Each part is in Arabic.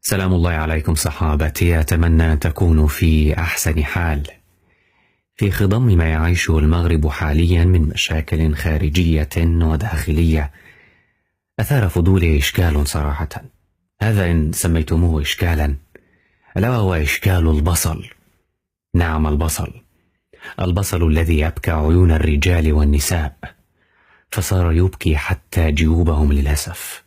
سلام الله عليكم صحابتي، أتمنى أن تكونوا في أحسن حال. في خضم ما يعيشه المغرب حاليا من مشاكل خارجية وداخلية أثار فضولي إشكال صراحة، هذا إن سميتموه إشكالا، ألا وهو إشكال البصل. نعم، البصل الذي يبكى عيون الرجال والنساء، فصار يبكي حتى جيوبهم للأسف.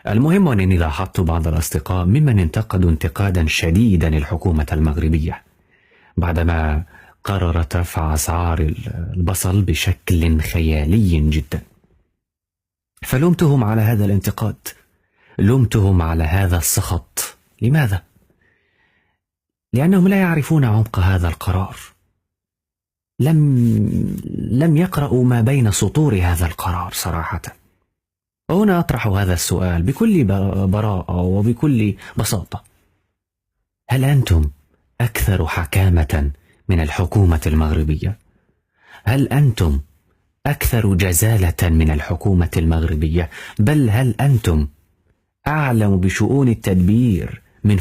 المهم أنني لاحظت بعض الأصدقاء ممن انتقدوا انتقادا شديدا الحكومة المغربية بعدما قررت رفع أسعار البصل بشكل خيالي جدا. فلومتهم على هذا الانتقاد، لومتهم على هذا السخط. لماذا؟ لأنهم لا يعرفون عمق هذا القرار، لم يقرأوا ما بين سطور هذا القرار صراحة. وهنا أطرح هذا السؤال بكل براءة وبكل بساطة: هل أنتم أكثر حكامة من الحكومة المغربية؟ هل أنتم أكثر جزالة من الحكومة المغربية؟ بل هل أنتم أعلم بشؤون التدبير من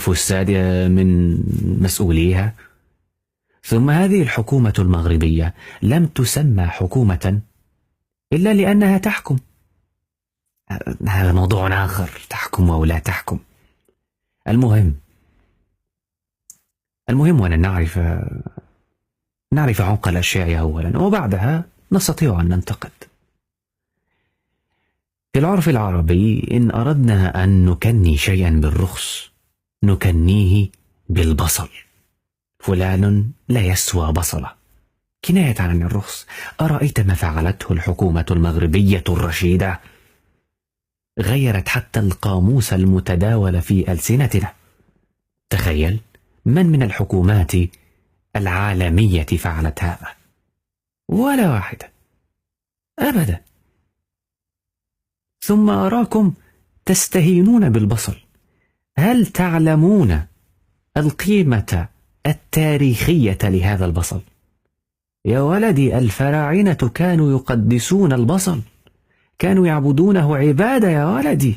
مسؤوليها؟ ثم هذه الحكومة المغربية لم تسمى حكومة إلا لأنها تحكم. هذا موضوع آخر، تحكم أو لا تحكم. المهم أن نعرف عمق الأشياء أولا، وبعدها نستطيع أن ننتقد. في العرف العربي إن أردنا أن نكني شيئا بالرخص نكنيه بالبصل. فلان لا يسوى بصلة، كناية عن الرخص. أرأيت ما فعلته الحكومة المغربية الرشيدة؟ غيرت حتى القاموس المتداول في ألسنتنا. تخيل، من الحكومات العالمية فعلت هذا؟ ولا واحدة أبدا. ثم أراكم تستهينون بالبصل. هل تعلمون القيمة التاريخية لهذا البصل؟ يا ولدي، الفراعنة كانوا يقدسون البصل، كانوا يعبدونه عبادة يا ولدي.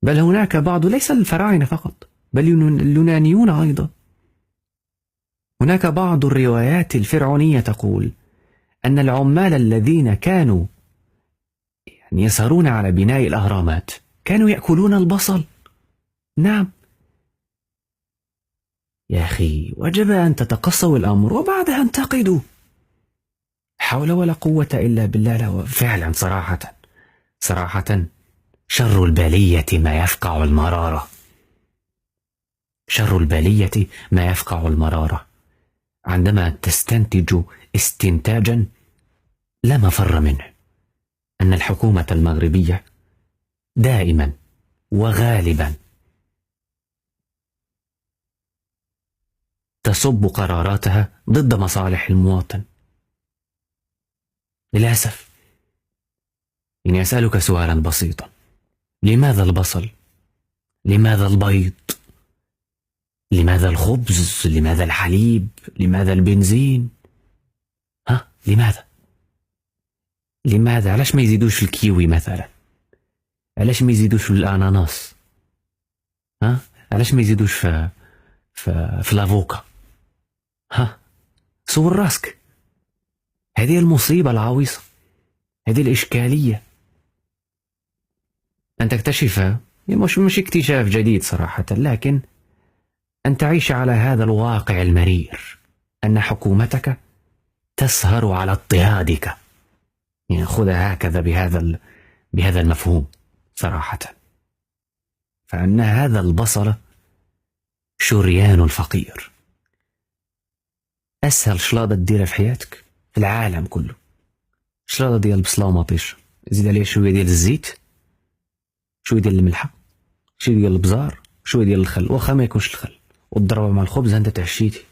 بل هناك بعض، ليس الفراعنة فقط بل اليونانيون أيضا، هناك بعض الروايات الفرعونية تقول أن العمال الذين كانوا يسهرون على بناء الأهرامات كانوا يأكلون البصل. نعم يا أخي، وجب أن تتقصوا الأمر وبعدها انتقدوا. حول ولا قوة إلا بالله. له فعلا صراحة شر البلية ما يفقع المرارة. شر البلية ما يفقع المرارة. عندما تستنتج استنتاجا لا مفر منه، أن الحكومة المغربية دائما وغالبا تصب قراراتها ضد مصالح المواطن. للأسف. إني أسألك سؤالا بسيطا: لماذا البصل؟ لماذا البيض؟ لماذا الخبز؟ لماذا الحليب؟ لماذا البنزين؟ لماذا؟ علاش ما يزيدوش في الكيوي مثلا؟ علاش ما يزيدوش في الأناناس؟ علاش ما يزيدوش في الافوكا؟ صور راسك. هذه المصيبة العويصة، هذه الإشكالية أن تكتشف، مش اكتشاف جديد صراحة، لكن أن تعيش على هذا الواقع المرير، أن حكومتك تسهر على اضطهادك. خذها هكذا بهذا المفهوم صراحة. فأن هذا البصل شريان الفقير. أسهل شلاضة تديرها في حياتك في العالم كله، شلاضة ديال البصلة ومطيش، زيد عليها شوية ديال الزيت، شوية ديال الملحة، شوية ديال البزار، شوية ديال الخل، واخا ما يكونش الخل، وتضربها مع الخبز. أنت تعشيتي.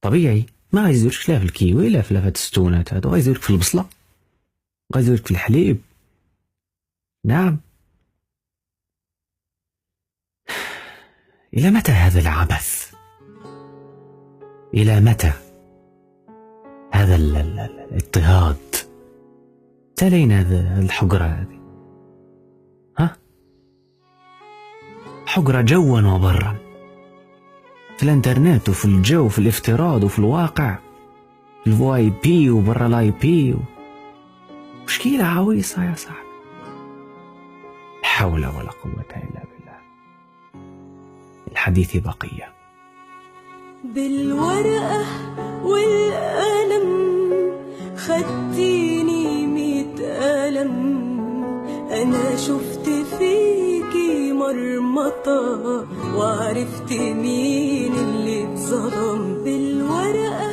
طبيعي ما غيزيدوش لا في الكيوي لا في لافات الستونات، هادو غيزيدوك في البصلة، غيزيدوك في الحليب. نعم. إلى متى هذا العبث؟ إلى متى هذا الاضطهاد؟ تلين هذا الحجرة هذه. حقرة جوا وبرا، في الانترنت وفي الجو، في الافتراض وفي الواقع، في الواي بي وبرا الاي بي. مشكلة عويصة يا صاحبي. لا حول ولا قوة إلا بالله. الحديث بقية. بالورقة والقلم خدتيني 100 قلم، أنا شفت فيكي مرمطة وعرفت مين اللي اتظلم. بالورقة